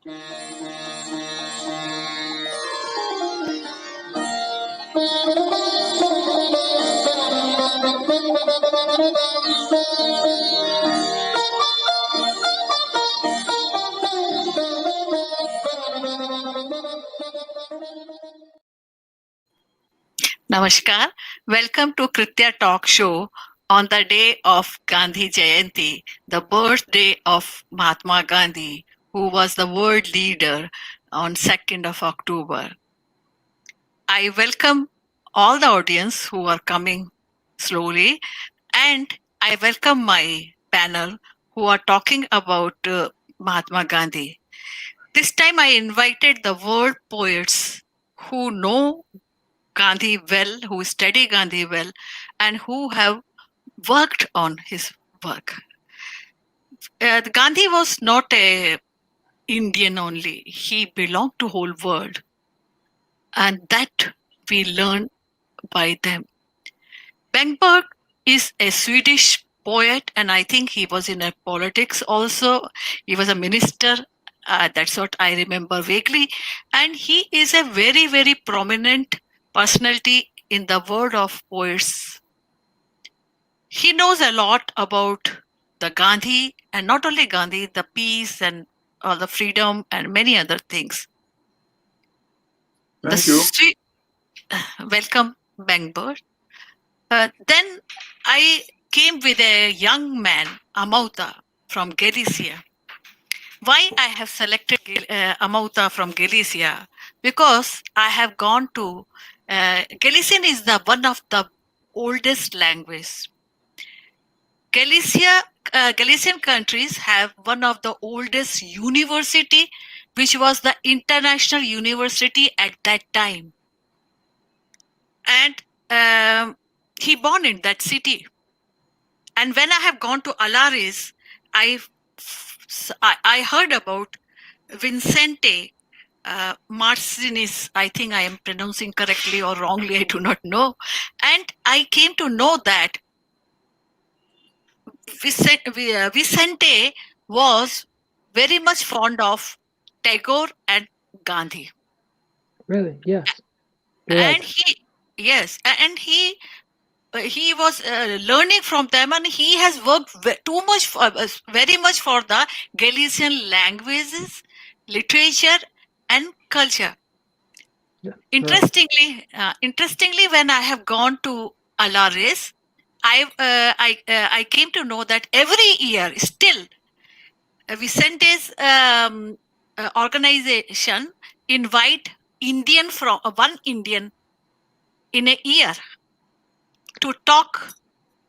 Namaskar. Welcome to Kritya Talk Show on the day of Gandhi Jayanti, the birthday of Mahatma Gandhi, who was the world leader on 2nd of October. I welcome all the audience who are coming slowly, and I welcome my panel who are talking about Mahatma Gandhi. This time I invited the world poets who know Gandhi well, who study Gandhi well, and who have worked on his work. Gandhi was not a Indian only. He belonged to whole world. And that we learn by them. Bengt Berg is a Swedish poet, and I think he was in a politics also. He was a minister. That's what I remember vaguely. And he is a very, very prominent personality in the world of poets. He knows a lot about the Gandhi, and not only Gandhi, the peace and the freedom and many other things. Thank you. Welcome, Bengt Berg. Then I came with a young man, Amauta, from Galicia. Why I have selected Amauta from Galicia? Because I have gone to Galician is the one of the oldest language. Galician countries have one of the oldest university, which was the international university at that time. And he born in that city. And when I have gone to Alaris, I heard about Vincente Marcinis. I think I am pronouncing correctly or wrongly, I do not know. And I came to know that Vicente was very much fond of Tagore and Gandhi. Really? Yes. And he was learning from them, and he has worked very much for the Galician languages, literature, and culture. Yeah, interestingly, when I have gone to Alaris, I came to know that every year still Vicente's organization invite one Indian in a year to talk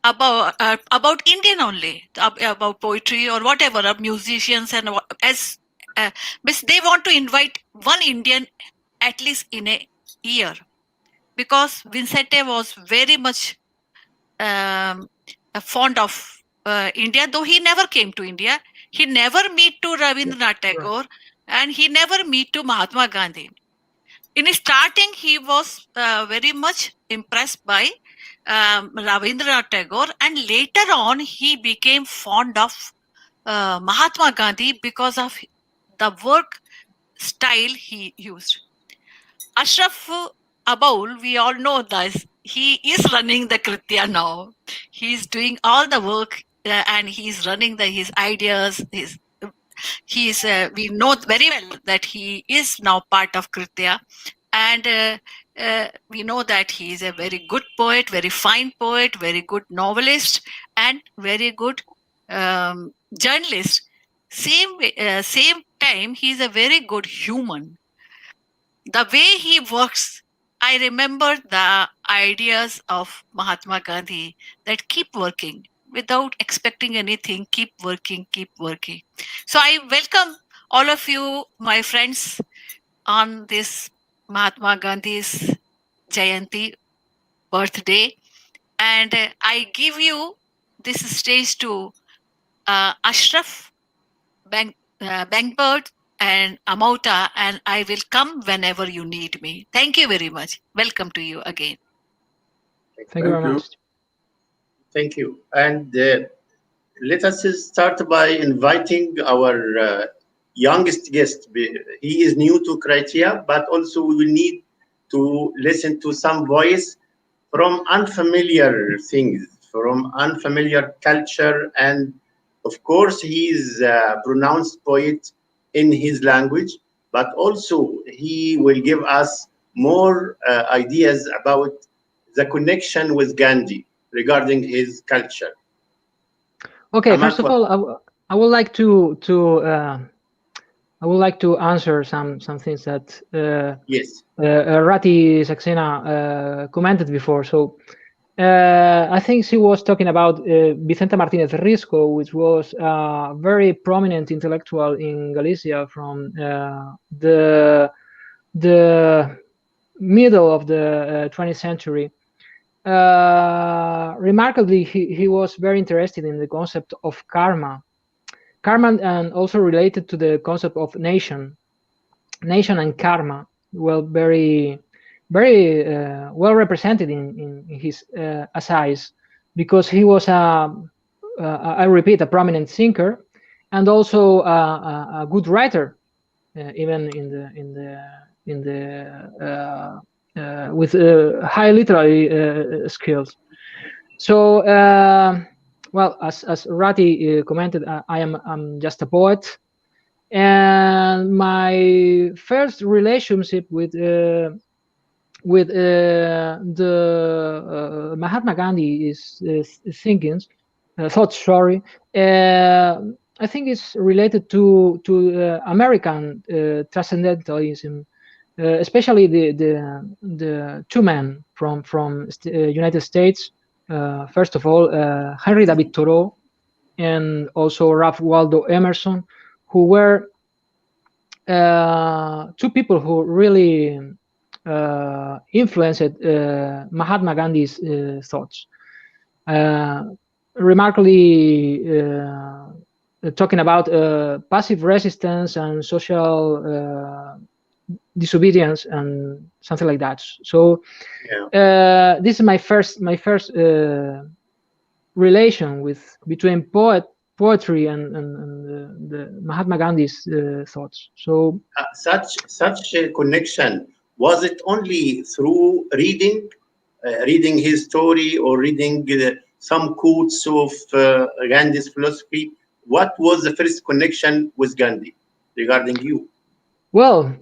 about Indian only, about poetry or whatever, musicians, and they want to invite one Indian at least in a year, because Vincente was very much fond of India, though he never came to India. He never meet to Rabindranath Tagore, and he never meet to Mahatma Gandhi. In starting, he was very much impressed by Rabindranath Tagore, and later on he became fond of Mahatma Gandhi because of the work style he used. Ashraf Aboul, we all know this. He is running the Kritya now. He is doing all the work, and he is running his ideas. We know very well that he is now part of Kritya, and we know that he is a very good poet, very fine poet, very good novelist, and very good journalist. Same time, he is a very good human. The way he works, I remember the ideas of Mahatma Gandhi that keep working without expecting anything, keep working, keep working. So I welcome all of you, my friends, on this Mahatma Gandhi's Jayanti birthday. And I give you this stage to Ashraf, Bengt Berg, and Amauta, and I will come whenever you need me. Thank you very much. Welcome to you again. Thank you very much. Thank you. And let us start by inviting our youngest guest. He is new to Kritya, but also we will need to listen to some voice from unfamiliar things, from unfamiliar culture, and of course he is a pronounced poet in his language, but also he will give us more ideas about the connection with Gandhi regarding his culture. Okay, first of all, I would like to answer some things that yes, Rati Saxena commented before. So I think she was talking about Vicente Martínez Risco, which was a very prominent intellectual in Galicia from the middle of the 20th century. Remarkably, he was very interested in the concept of karma, and also related to the concept of nation and karma. Well, very well represented in his essays, because he was I repeat, a prominent thinker, and also a good writer, even with high literary skills. So, well, as Rati commented, I'm just a poet, and my first relationship with the Mahatma Gandhi thoughts. Sorry, I think it's related to American transcendentalism. Especially the two men from United States. First of all, Henry David Thoreau, and also Ralph Waldo Emerson, who were two people who really influenced Mahatma Gandhi's thoughts. Remarkably, talking about passive resistance and social disobedience and something like that. So this is my first relation between poetry and the Mahatma Gandhi's thoughts. So such a connection, was it only through reading his story, or reading some quotes of Gandhi's philosophy? What was the first connection with Gandhi regarding you? Well,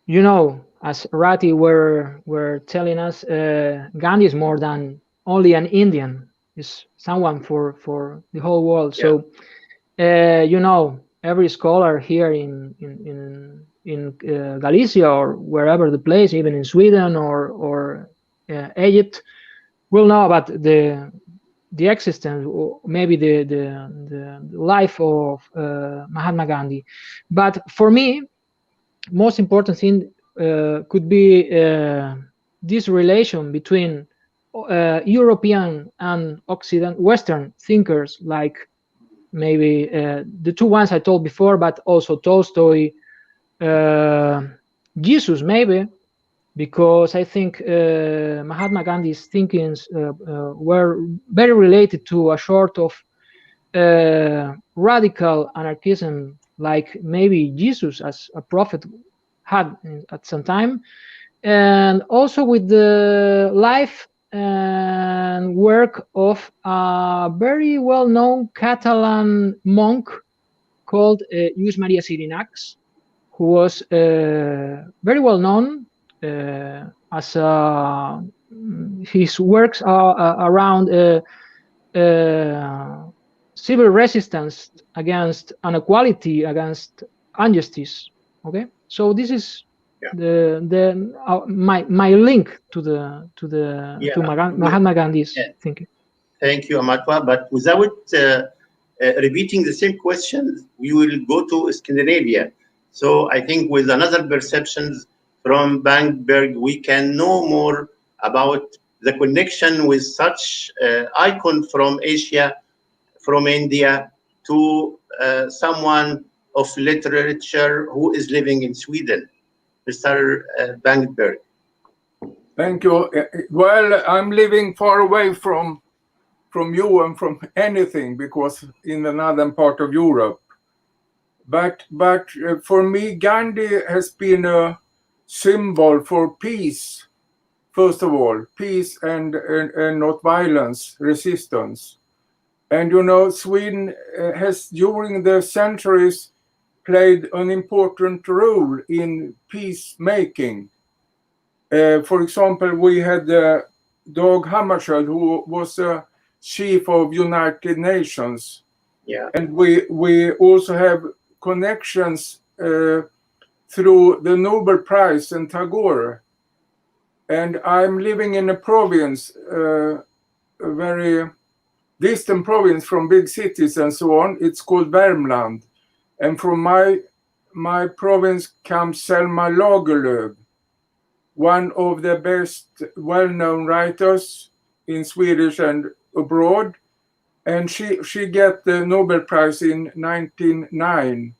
you know, as Rati were telling us, Gandhi is more than only an Indian. Is someone for the whole world. Yeah. So, you know, every scholar here in Galicia or wherever the place, even in Sweden or Egypt, will know about the existence, or maybe the life of Mahatma Gandhi. But for me, most important thing could be this relation between European and Western thinkers, like maybe the two ones I told before, but also Tolstoy, Jesus, maybe, because I think Mahatma Gandhi's thinkings were very related to a sort of radical anarchism, like maybe Jesus as a prophet had at some time, and also with the life and work of a very well-known Catalan monk called Lluís Maria Xirinacs, who was very well-known as his works are around civil resistance against inequality, against injustice. Okay, so this is my link to Mahatma Gandhi's thinking. Thank you, Amauta. But without repeating the same question, we will go to Scandinavia. So I think with another perceptions from Bengt Berg, we can know more about the connection with such icon from Asia, from India, to someone of literature who is living in Sweden, Mr. Bengt Berg. Thank you. Well, I'm living far away from you and from anything, because in the northern part of Europe. but for me, Gandhi has been a symbol for peace. First of all, peace and not violence, resistance. And you know, Sweden has during the centuries played an important role in peacemaking. For example, we had Dag Hammarskjöld, who was a chief of United Nations. Yeah. And we also have connections through the Nobel Prize and Tagore. And I'm living in a province, a very distant province from big cities and so on. It's called Värmland. And from my province comes Selma Lagerlöf, one of the best well-known writers in Swedish and abroad. And she got the Nobel Prize in 1909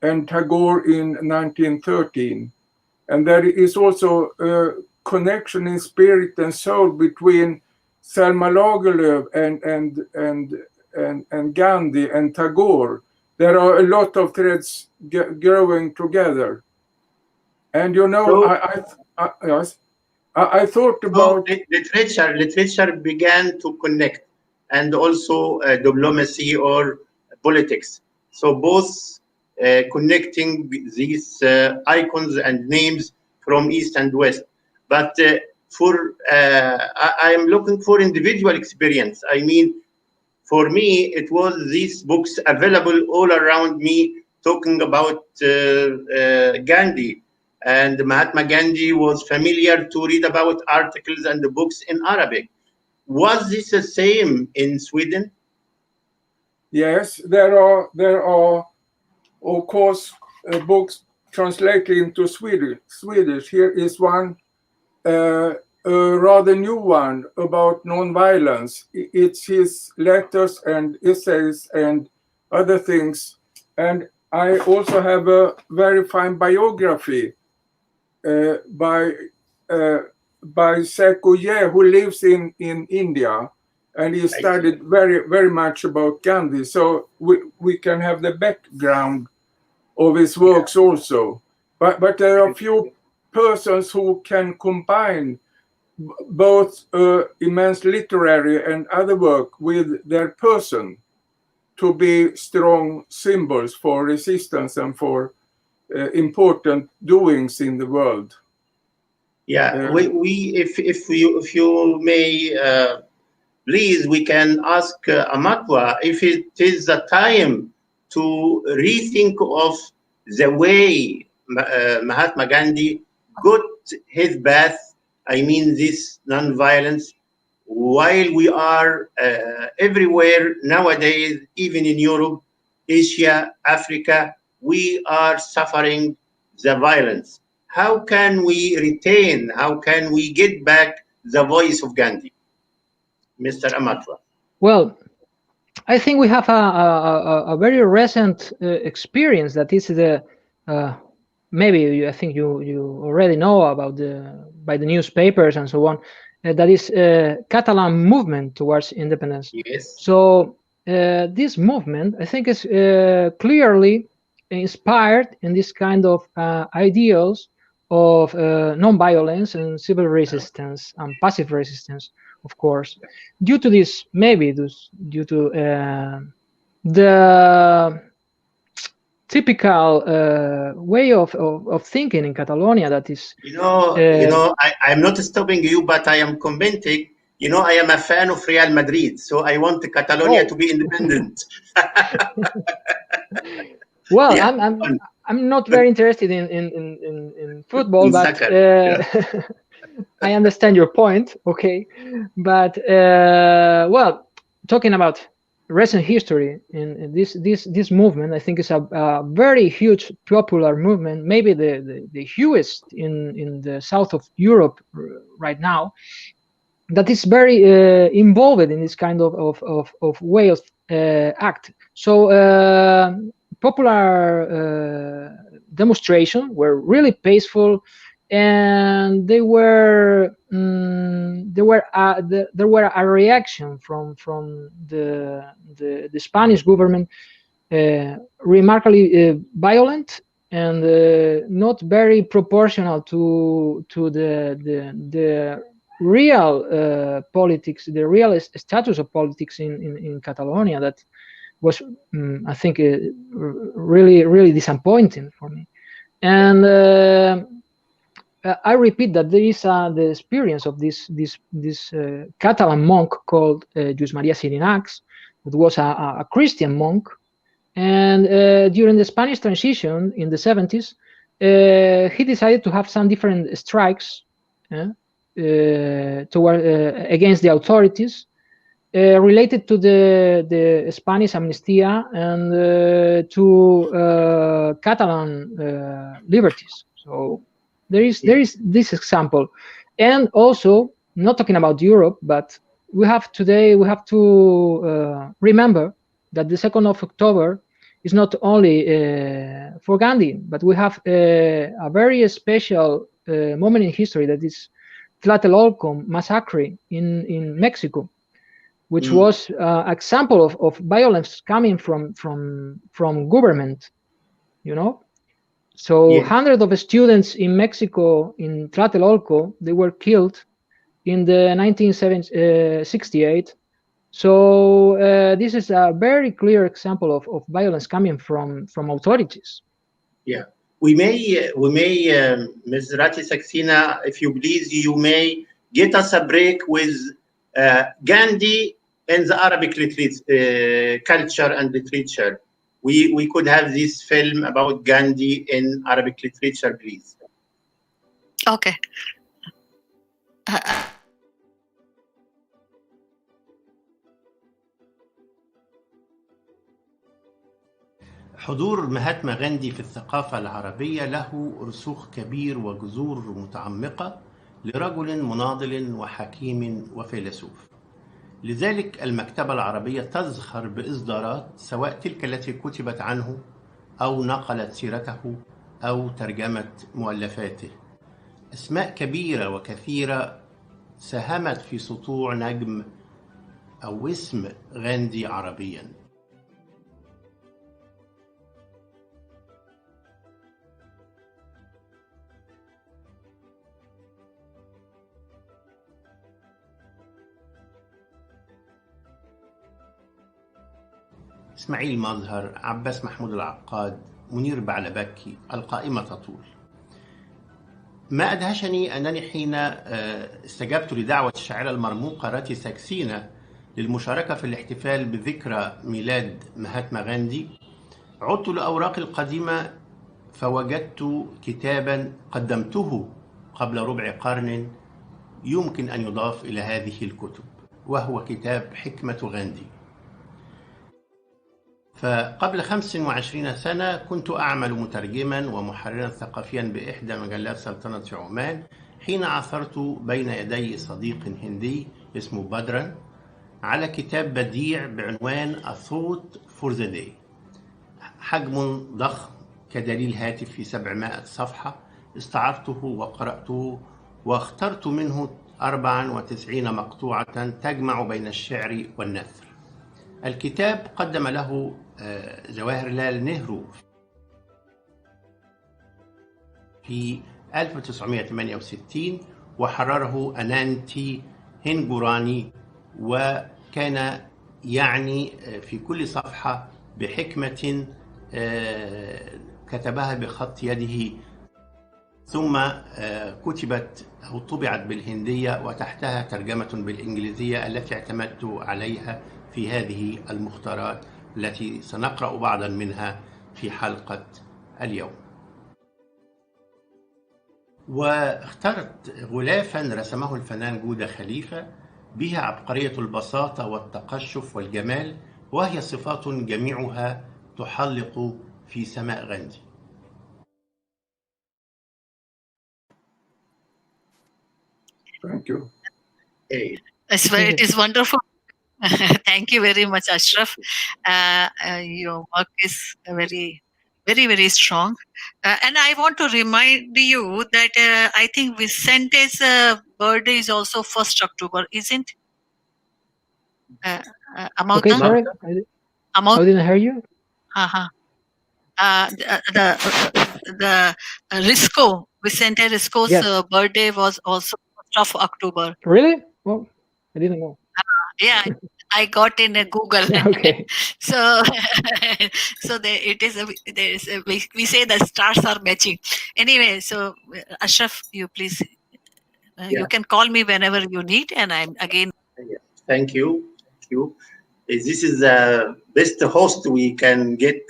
and Tagore in 1913. And there is also a connection in spirit and soul between Selma Lagerlöf and Gandhi and Tagore. There are a lot of threads growing together. And you know, I thought about... So literature began to connect, and also diplomacy or politics. So both connecting these icons and names from East and West. But I am looking for individual experience. I mean, for me, it was these books available all around me talking about Gandhi. And Mahatma Gandhi was familiar to read about articles and the books in Arabic. Was this the same in Sweden? Yes, there are of course books translated into Swedish. Here is one, a rather new one about non-violence. It's his letters and essays and other things. And I also have a very fine biography by Sekou Ye, who lives in India, and he studied very much about Gandhi. So we can have the background of his works also. But there are few persons who can combine both immense literary and other work with their person to be strong symbols for resistance and for important doings in the world. Yeah, if you may, please, we can ask Amauta if it is the time to rethink of the way Mahatma Gandhi got his path. I mean, this non-violence, while we are everywhere nowadays, even in Europe, Asia, Africa, we are suffering the violence. How can we retain, how can we get back the voice of Gandhi? Mr. Amauta. Well, I think we have a very recent experience that is the maybe I think you already know about by the newspapers and so on. That is Catalan movement towards independence. Yes. So this movement, I think, is clearly inspired in this kind of ideals of non-violence and civil resistance and passive resistance, of course. Due to this, maybe due to the typical way of thinking in Catalonia, that is, I'm not stopping you, but I am commenting. You know, I am a fan of Real Madrid, so I want Catalonia to be independent. Well, yeah. I'm not very interested in football, in but I understand your point. Okay, but well, talking about recent history in this movement, I think is a very huge popular movement, maybe the hugest in the south of Europe right now, that is very involved in this kind of way of act. So popular demonstration were really peaceful, and there were a reaction from the Spanish government remarkably violent and not very proportional to the real politics, the real status of politics in Catalonia. That was, I think, really disappointing for me. And I repeat that there is the experience of this Catalan monk called Lluís Maria Xirinacs, that was a Christian monk, and during the Spanish transition in the 70s, he decided to have some different strikes toward against the authorities, related to the Spanish amnestia and to Catalan liberties. So there is this example, and also not talking about Europe, but we have to remember that the 2nd of October is not only for Gandhi, but we have a very special moment in history, that is Tlatelolco massacre in Mexico, which was an example of violence coming from government, you know. So hundreds of students in Mexico, in Tlatelolco, they were killed in the 1968. So this is a very clear example of violence coming from authorities. Yeah, we may, Ms. Rati Saxena, if you please, you may get us a break with Gandhi and the Arabic culture and literature. We could have this film about Gandhi in Arabic literature, please. Okay. حضور مهاتما غاندي في الثقافة العربية له رسوخ كبير وجذور متعمقة لرجل مناضل وحكيم وفيلسوف. لذلك المكتبة العربية تزخر بإصدارات، سواء تلك التي كتبت عنه أو نقلت سيرته أو ترجمت مؤلفاته. أسماء كبيرة وكثيرة ساهمت في سطوع نجم أو اسم غاندي عربياً. إسماعيل مظهر، عباس محمود العقاد، منير بعلبكي، القائمة تطول. ما أدهشني أنني حين استجبت لدعوة الشاعرة المرموقة راتي ساكسينا للمشاركة في الاحتفال بذكرى ميلاد مهاتما غاندي، عدت لأوراقي القديمة فوجدت كتابا قدمته قبل ربع قرن يمكن أن يضاف إلى هذه الكتب، وهو كتاب حكمة غاندي. فقبل 25 سنة كنت أعمل مترجما ومحررا ثقافيا بإحدى مجلات سلطنة عمان، حين عثرت بين يدي صديق هندي اسمه بدران على كتاب بديع بعنوان A Thought for the Day، حجم ضخم كدليل هاتف في 700 صفحة. استعرضته وقرأته واخترت منه 94 مقطوعة تجمع بين الشعر والنثر. الكتاب قدم له جواهرلال نهرو في 1968 وحرره أنانتي هنجوراني، وكان يعني في كل صفحة بحكمة كتبها بخط يده، ثم كتبت أو طبعت بالهندية وتحتها ترجمة بالإنجليزية التي اعتمدت عليها في هذه المختارات التي سنقرأ بعضا منها في حلقة اليوم. واخترت غلافا رسمه الفنان جودة خليفة بها عبقرية البساطة والتقشف والجمال، وهي صفات جميعها تحلق في سماء غاندي. Thank you. It is wonderful. Thank you very much, Ashraf. Your work is very, very strong. And I want to remind you that I think Vicente's birthday is also 1st October, isn't it? Amauta? Okay, sorry, I didn't hear you. Uh-huh. The Risco, Vicente Risco's Yes. birthday was also 1st of October. Really? Well, I didn't know. Yeah, I got in a Google. Okay. So, so it is there is we say the stars are matching. Anyway, so Ashraf, you please, you can call me whenever you need, and I'm again. Yeah. Thank you. Thank you. This is the best host we can get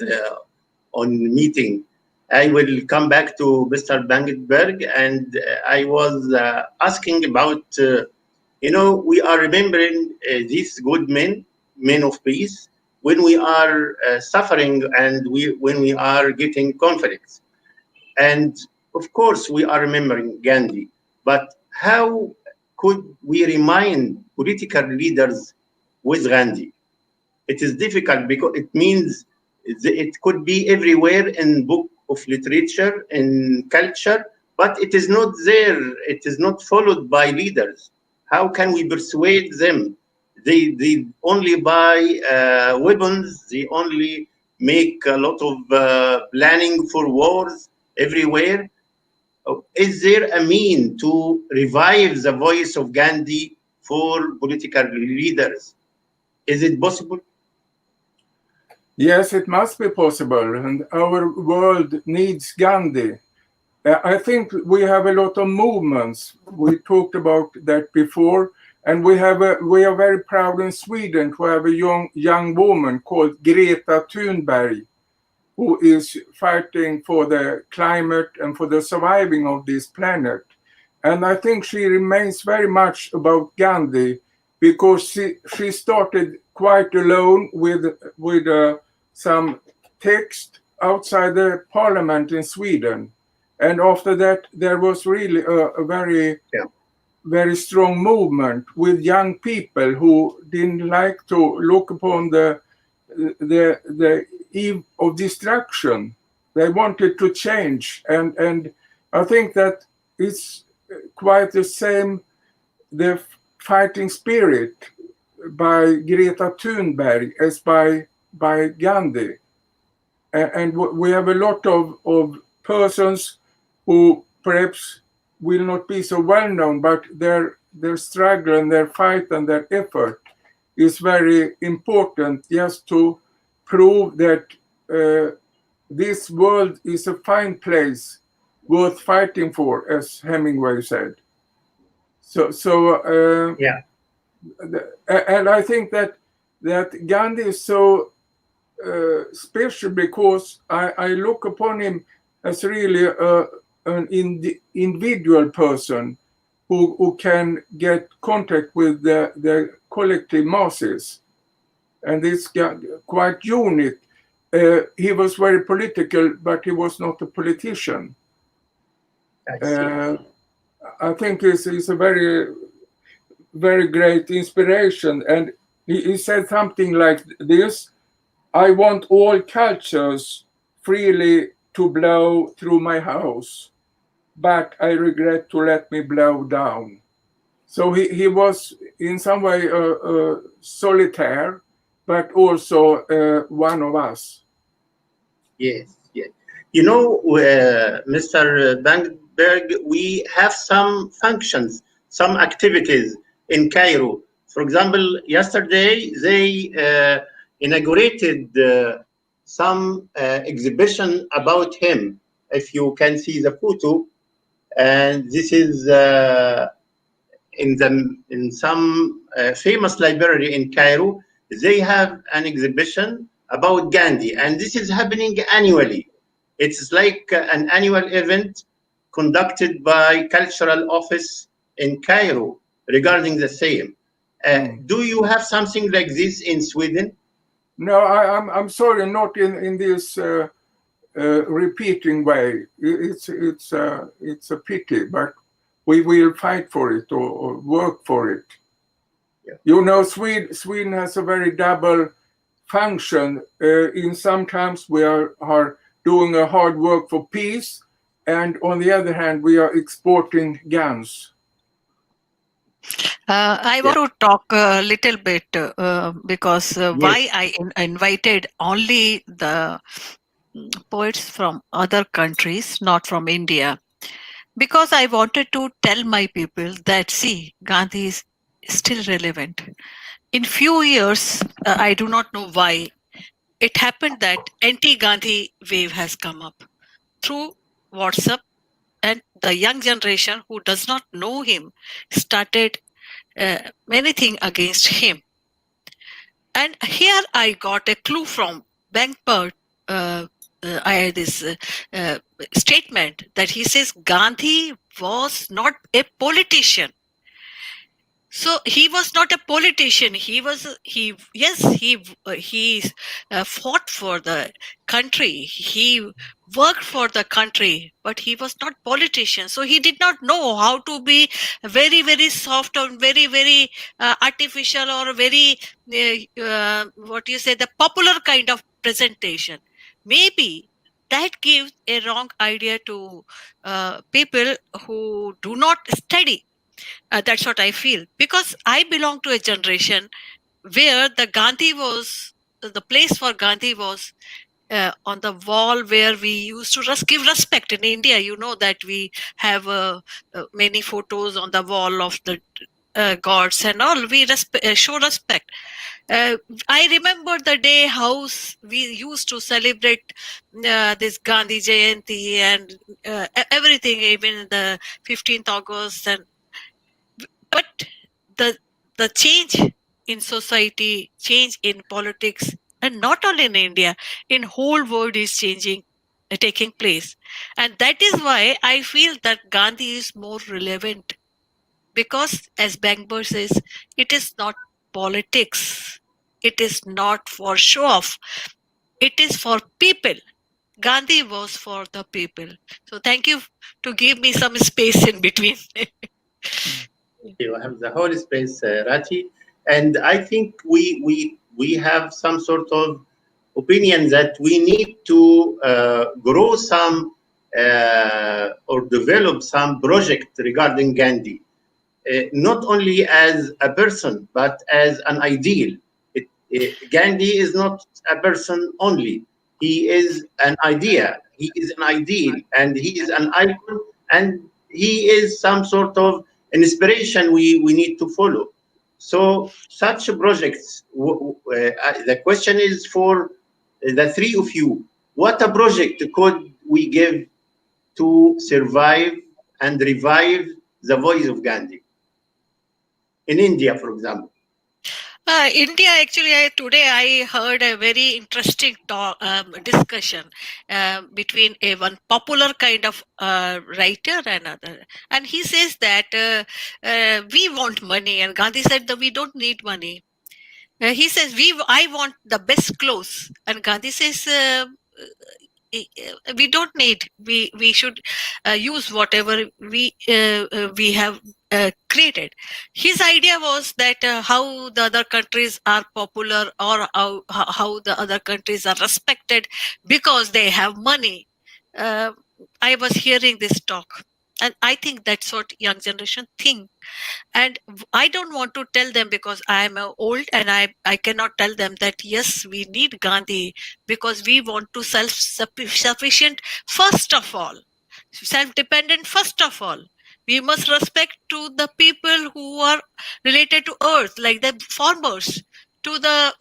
on meeting. I will come back to Mr. Bengt Berg, and I was asking about, we are remembering these good men of peace, when we are suffering and when we are getting conflicts. And of course, we are remembering Gandhi. But how could we remind political leaders with Gandhi? It is difficult because it means it could be everywhere in book of literature, in culture, but it is not there. It is not followed by leaders. How can we persuade them? They only buy weapons. They only make a lot of planning for wars everywhere. Is there a mean to revive the voice of Gandhi for political leaders? Is it possible? Yes, it must be possible, and our world needs Gandhi. I think we have a lot of movements. We talked about that before, and we are very proud in Sweden to have a young woman called Greta Thunberg, who is fighting for the climate and for the surviving of this planet. And I think she remains very much about Gandhi, because she started quite alone with some text outside the parliament in Sweden. And after that, there was really a very strong movement with young people who didn't like to look upon the eve of destruction. They wanted to change. And I think that it's quite the same, the fighting spirit by Greta Thunberg as by Gandhi. And we have a lot of persons who perhaps will not be so well known, but their struggle and their fight and their effort is very important, just to prove that this world is a fine place worth fighting for, as Hemingway said. And I think that Gandhi is so special, because I look upon him as really an individual person who can get contact with the collective masses, and it's quite unique. He was very political, but he was not a politician. I think he's a very, very great inspiration, and he said something like this: I want all cultures freely to blow through my house, but I regret to let me blow down. So he was in some way solitaire, but also one of us. Yes, yes. Mr. Bengt Berg, we have some functions, some activities in Cairo. For example, yesterday they inaugurated some exhibition about him. If you can see the photo, and this is in some famous library in Cairo. They have an exhibition about Gandhi, and this is happening annually. It's like an annual event conducted by Cultural Office in Cairo regarding the same. Do you have something like this in Sweden? No, I'm sorry, not in this repeating way. It's a pity, but we will fight for it or work for it. Yeah. Sweden has a very double function. In sometimes we are doing a hard work for peace, and on the other hand, we are exporting guns. I Yeah. want to talk a little bit because Yes. why I invited only the poets from other countries, not from India, because I wanted to tell my people that see, Gandhi is still relevant. In few years, I do not know why it happened that anti-Gandhi wave has come up through WhatsApp, and the young generation who does not know him started many things against him. And here I got a clue from Bengt Berg. I had this statement that he says Gandhi was not a politician. So he was not a politician. He fought for the country. He worked for the country, but he was not politician. So he did not know how to be very, very soft or very, very artificial or very what do you say, the popular kind of presentation. Maybe that gives a wrong idea to people who do not study. That's what I feel, because I belong to a generation where the place for Gandhi was on the wall where we used to give respect. In India, you know that we have many photos on the wall of the gods and all. We show respect. I remember the day how we used to celebrate this Gandhi Jayanti and everything, even the 15th August, but the change in society, change in politics, and not only in India, in whole world is changing, taking place. And that is why I feel that Gandhi is more relevant, because as Bengt Berg says, it is not politics, it is not for show off, it is for people. Gandhi was for the people. So thank you to give me some space in between. You have the whole space, Rati, and I think we have some sort of opinion that we need to grow some or develop some project regarding Gandhi, not only as a person but as an ideal. Gandhi is not a person only; he is an idea. He is an ideal, and he is an icon, and he is some sort of inspiration we need to follow. So such projects. The question is for the three of you. What a project could we give to survive and revive the voice of Gandhi in India, for example? India, actually, today I heard a very interesting discussion between one popular kind of writer and other. And he says that we want money, and Gandhi said that we don't need money. He says, I want the best clothes. And Gandhi says, we don't need, we should use whatever we have created. His idea was that how the other countries are popular, or how the other countries are respected because they have money. I was hearing this talk, and I think that's what young generation think. And I don't want to tell them, because I am old and I cannot tell them that yes, we need Gandhi because we want to self-sufficient first of all, self-dependent first of all. We must respect to the people who are related to earth, like the farmers, to the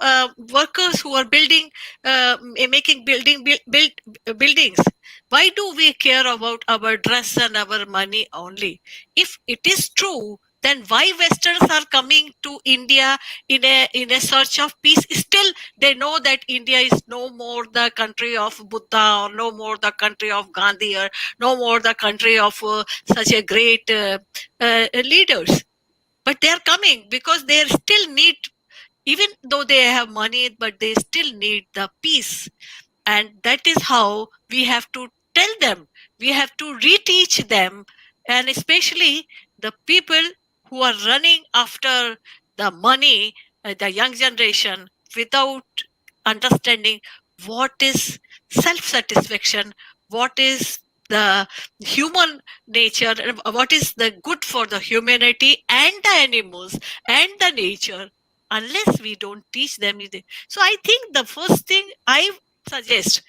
workers who are building, making buildings. Why do we care about our dress and our money only? If it is true, then why Westerns are coming to India in a search of peace? Still, they know that India is no more the country of Buddha, or no more the country of Gandhi, or no more the country of such a great leaders. But they are coming because they still need, even though they have money, but they still need the peace. And that is how we have to tell them, we have to reteach them, and especially the people who are running after the money, the young generation, without understanding what is self-satisfaction, what is the human nature, what is the good for the humanity and the animals and the nature, unless we don't teach them. So I think the first thing I suggest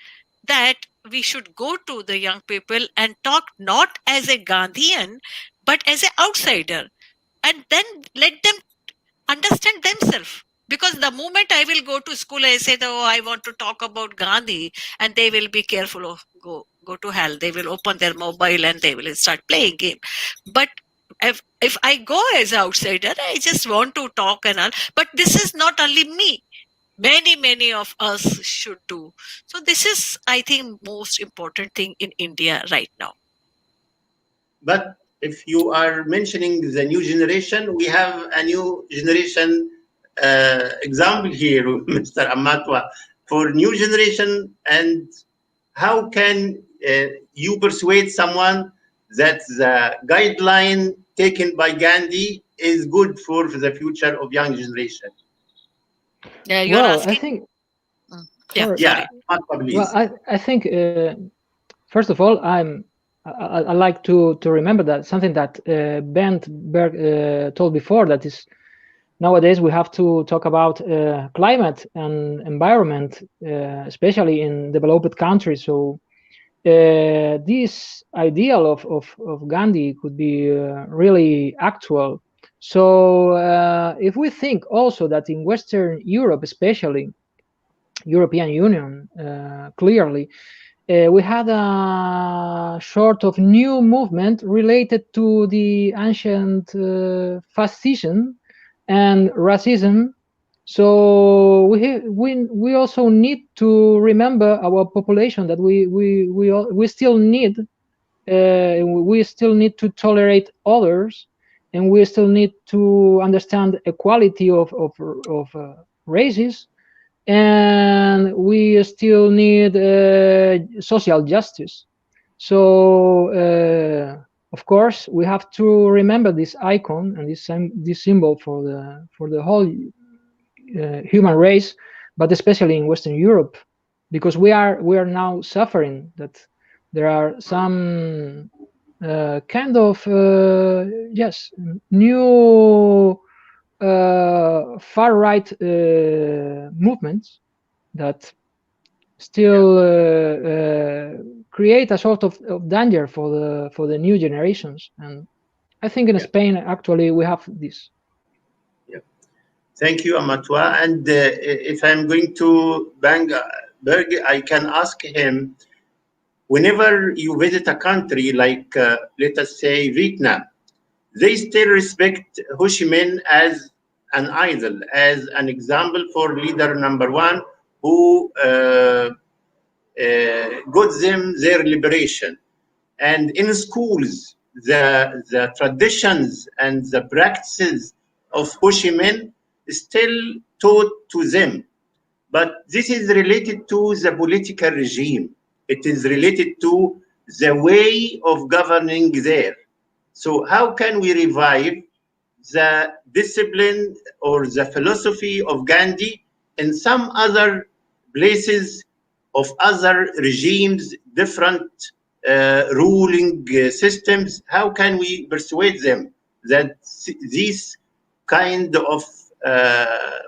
that we should go to the young people and talk not as a Gandhian, but as an outsider, and then let them understand themselves. Because the moment I will go to school, I say, oh, I want to talk about Gandhi, and they will be careful. Oh, go to hell. They will open their mobile and they will start playing game. But if I go as outsider, I just want to talk and all. But this is not only me. Many of us should do. So this is, I think, most important thing in India right now. But if you are mentioning the new generation, we have a new generation example here, Mr. Amauta, for new generation. And how can you persuade someone that the guideline taken by Gandhi is good for the future of young generation? Yeah, you're Well, asking. I think. Yeah, Sorry. Yeah, Amauta, please. Well, I think first of all, I like to remember that something that Bengt Berg told before, that is nowadays we have to talk about climate and environment, especially in developed countries. So this ideal of Gandhi could be really actual. So if we think also that in Western Europe, especially European Union, clearly, we had a sort of new movement related to the ancient fascism and racism. So we also need to remember our population, that we still need to tolerate others, and we still need to understand equality of races, and we still need social justice. So of course we have to remember this icon and this symbol for the whole human race, but especially in Western Europe, because we are now suffering that there are some kind of yes, new far right movements that still create a sort of danger for the new generations. And I think in Spain actually we have this. Thank you, Amauta. And if I'm going to Bengt Berg, I can ask him, whenever you visit a country like, let us say, Vietnam, they still respect Ho Chi Minh as an idol, as an example for leader number one who got them their liberation. And in schools, the traditions and the practices of Ho Chi Minh still taught to them. But this is related to the political regime. It is related to the way of governing there. So how can we revive the discipline or the philosophy of Gandhi in some other places of other regimes, different ruling systems? How can we persuade them that this kind of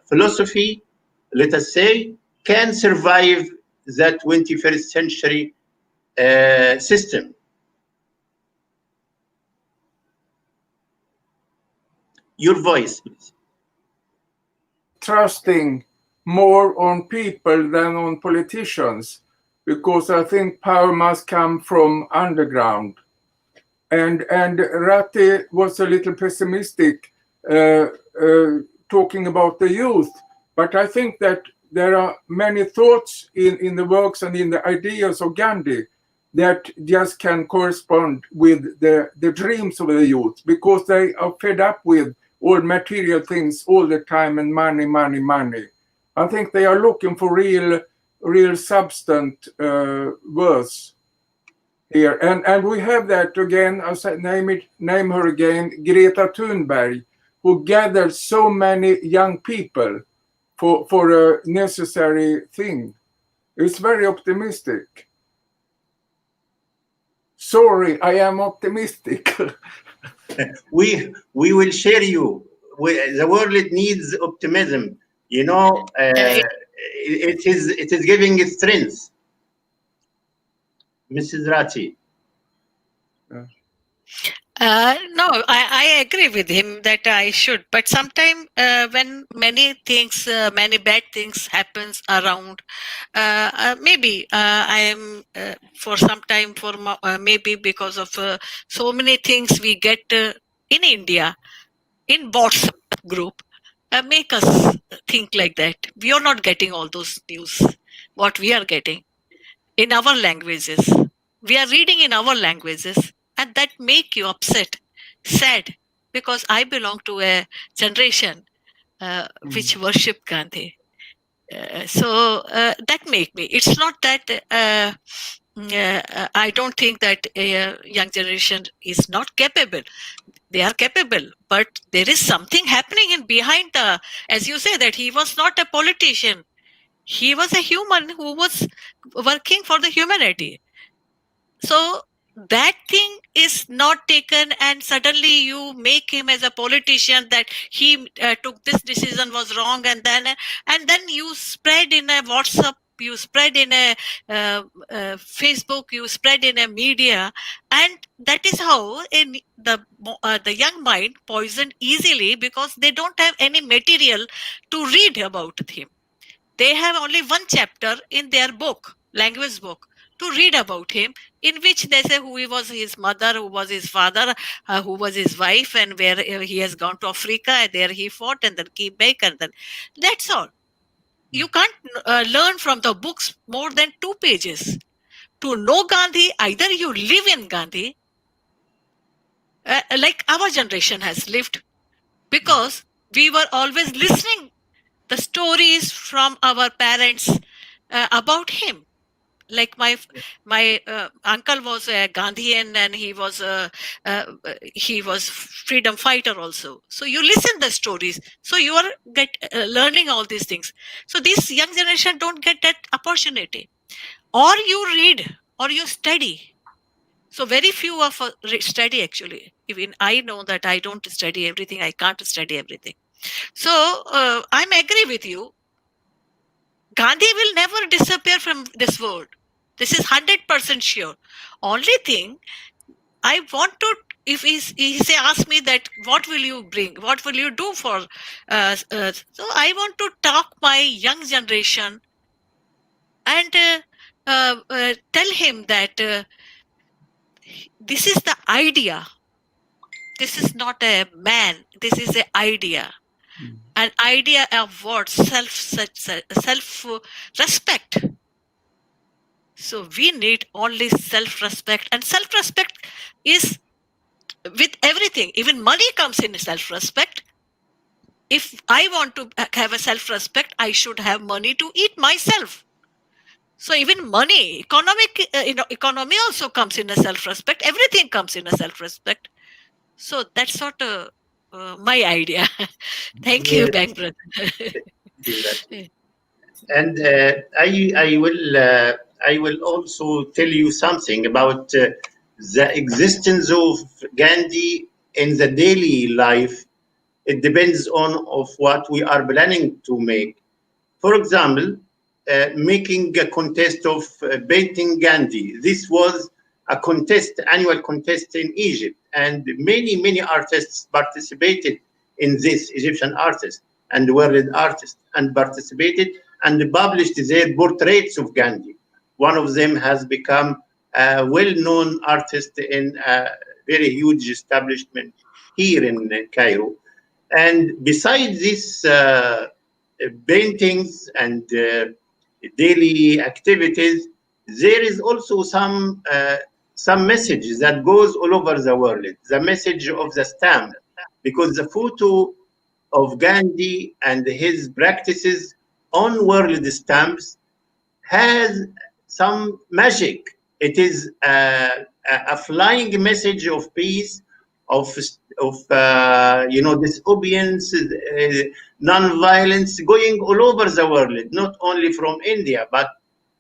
philosophy, let us say, can survive the 21st century system? Your voice, please. Trusting more on people than on politicians, because I think power must come from underground. And Rati was a little pessimistic talking about the youth, but I think that there are many thoughts in the works and in the ideas of Gandhi that just can correspond with the dreams of the youth, because they are fed up with all material things all the time and money. I think they are looking for real substance words here. And we have that again, I'll say, name her again, Greta Thunberg, who gathered so many young people for a necessary thing. It's very optimistic. sorry, I am optimistic. We will share you. The world needs optimism. You know, it is giving strength. Mrs. Rati. No, I agree with him that I should. But sometimes when many things, many bad things happens around, maybe I am for some time, maybe because of so many things we get in India, in WhatsApp group, make us think like that. We are not getting all those news, what we are getting in our languages. We are reading in our languages, and that make you upset, sad, because I belong to a generation which worship Gandhi. So that make me. It's not that I don't think that a young generation is not capable. They are capable, but there is something happening in behind the. As you say, that he was not a politician. He was a human who was working for the humanity. So that thing is not taken, and suddenly you make him as a politician that he took this decision was wrong, and then you spread in a WhatsApp, you spread in a Facebook, you spread in a media, and that is how in the young mind poisoned easily, because they don't have any material to read about him. They have only one chapter in their book, language book, to read about him, in which they say who he was, his mother, who was his father, who was his wife, and where he has gone to Africa, and there he fought, and then came back, and then that's all. You can't learn from the books more than 2 pages. To know Gandhi, either you live in Gandhi, like our generation has lived, because we were always listening the stories from our parents about him. Like my uncle was a Gandhian, and he was freedom fighter also. So you listen the stories, so you are learning all these things. So this young generation don't get that opportunity. Or you read, or you study. So very few of us study actually. Even I know that I don't study everything. I can't study everything. So I'm agree with you. Gandhi will never disappear from this world. This is 100% sure. Only thing I want to, if he ask me that, what will you bring? What will you do for? So I want to talk my young generation and tell him that this is the idea. This is not a man. This is an idea. An idea of what? Self-respect. So we need only self-respect, and self-respect is with everything. Even money comes in self-respect. If I want to have a self-respect, I should have money to eat myself. So even money, economy also comes in a self-respect. Everything comes in a self-respect. So that's not my idea. Thank you, Bengt Berg. And I will also tell you something about the existence of Gandhi in the daily life. It depends on what we are planning to make. For example, making a contest of painting Gandhi. This was a annual contest in Egypt, and many artists participated in this, Egyptian artists and world artists, and participated and published their portraits of Gandhi. One of them has become a well-known artist in a very huge establishment here in Cairo. And besides this paintings and daily activities, there is also some message that goes all over the world. The message of the stamp, because the photo of Gandhi and his practices on world stamps has some magic. It is a flying message of peace, of disobedience, non-violence, going all over the world, not only from India, but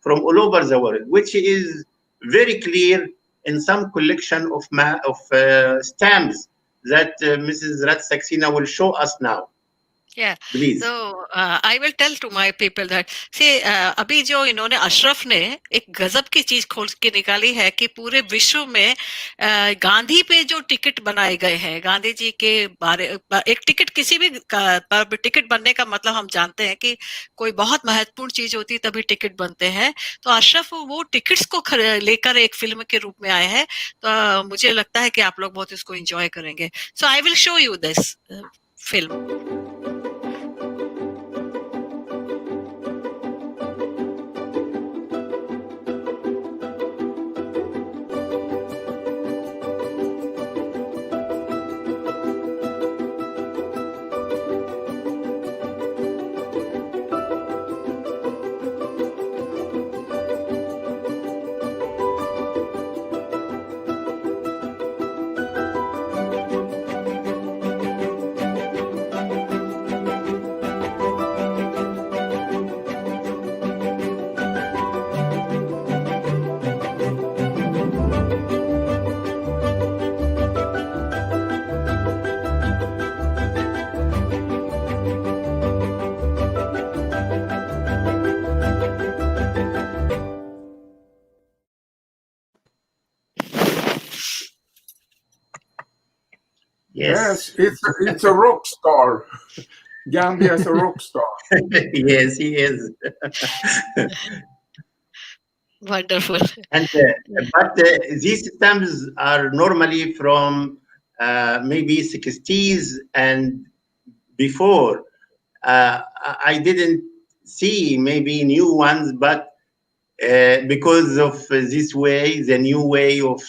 from all over the world, which is very clear in some collection of stamps that Mrs. Rati Saxena will show us now. Yeah. Please. So I will tell to my people that see अभी जो इन्होंने अशरफ ने एक गजब की चीज खोल के निकाली है कि पूरे विश्व में गांधी पे जो टिकट बनाए गए हैं, गांधी जी के बारे एक टिकट किसी भी पर टिकट बनने का मतलब हम जानते हैं कि कोई बहुत महत्वपूर्ण चीज होती है तभी टिकट बनते हैं। तो अशरफ वो टिकट्स को लेकर एक फिल्म के रूप में आए हैं। तो मुझे लगता है कि आप लोग बहुत इसको एंजॉय करेंगे। So I will show you this film. Yes, it's a rock star. Gandhi as a rock star. Yes, he is. Wonderful. And but these stamps are normally from maybe 60s and before. I didn't see maybe new ones, but because of this way, the new way of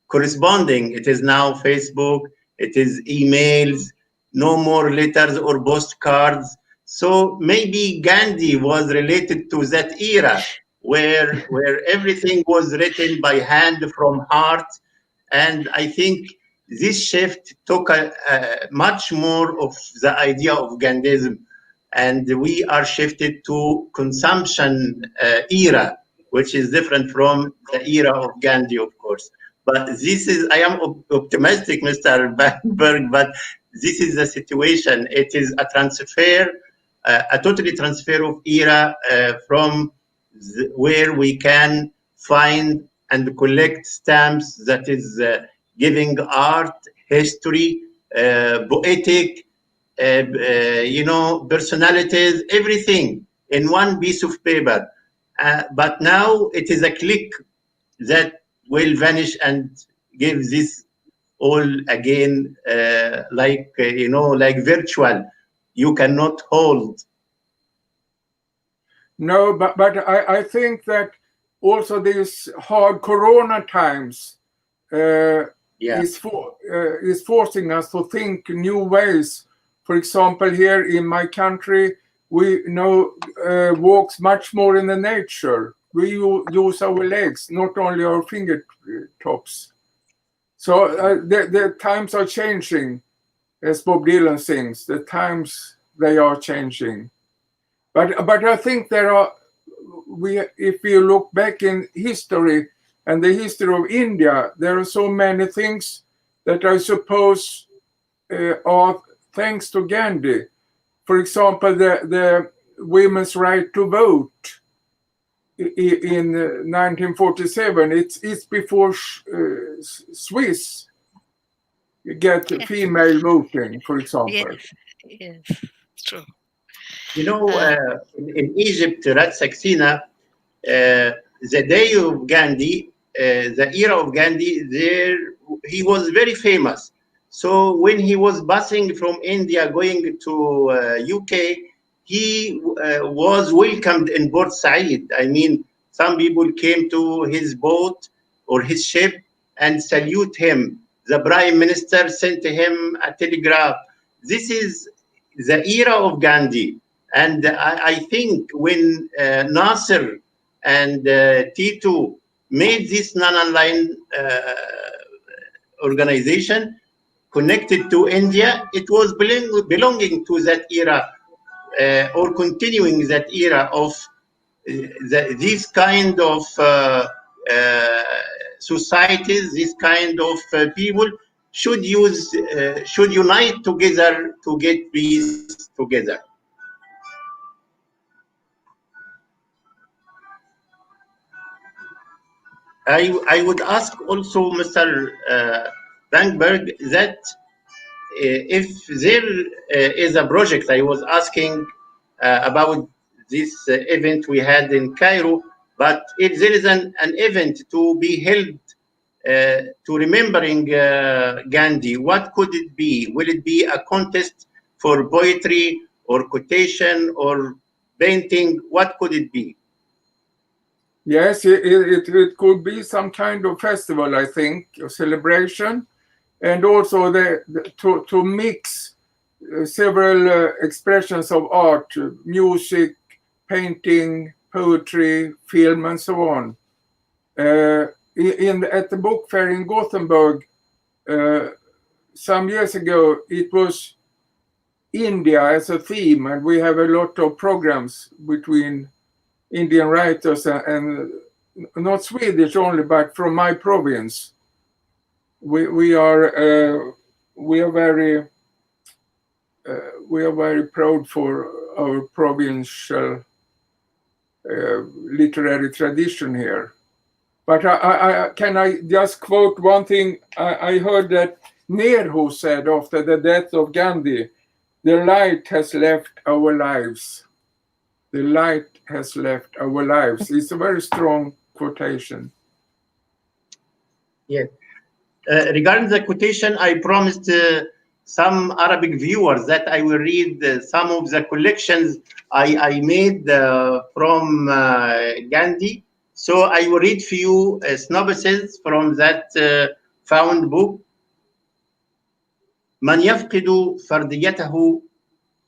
corresponding, it is now Facebook, it is emails, no more letters or postcards. So maybe Gandhi was related to that era where everything was written by hand from heart. And I think this shift took much more of the idea of Gandhism. And we are shifted to consumption era, which is different from the era of Gandhi, of course. But this is, I am optimistic, Mr. Berg, but this is the situation. It is a transfer, a totally transfer of era from where we can find and collect stamps that is giving art, history, poetic, personalities, everything in one piece of paper. But now it is a click that will vanish and give this all again like virtual. You cannot hold. No, but I think that also these hard Corona times is forcing us to think new ways. For example, here in my country, we walks much more in the nature. We use our legs, not only our fingertops. So the times are changing, as Bob Dylan sings. The times, they are changing. But I think if we look back in history and the history of India, there are so many things that I suppose are thanks to Gandhi. For example, the women's right to vote in 1947. It's before Swiss get female voting, for example. Yes, it's true. In Egypt, Rati Saxena, the day of Gandhi, the era of Gandhi, he was very famous. So when he was busing from India going to UK, he was welcomed in Port Said. I mean, some people came to his boat or his ship and salute him. The Prime Minister sent him a telegraph. This is the era of Gandhi. And I think when Nasser and Tito made this non-aligned organization connected to India, it was belonging to that era or continuing that era of this kind of societies, this kind of people should unite together to get peace together. I would ask also Mr. Bengt Berg that if there is a project, I was asking about this event we had in Cairo, but if there is an event to be held to remembering Gandhi, what could it be? Will it be a contest for poetry or quotation or painting? What could it be? Yes, it could be some kind of festival, I think, a celebration, and also to mix several expressions of art, music, painting, poetry, film, and so on. At the book fair in Gothenburg some years ago, it was India as a theme, and we have a lot of programs between Indian writers and not Swedish only, but from my province. We are very proud for our provincial literary tradition here. But can I just quote one thing? I heard that Nehru said after the death of Gandhi, "The light has left our lives. The light has left our lives." It's a very strong quotation. Yes. Regarding the quotation, I promised some Arabic viewers that I will read some of the collections I made from Gandhi. So I will read for you snippets from that found book. من يفقد فرديته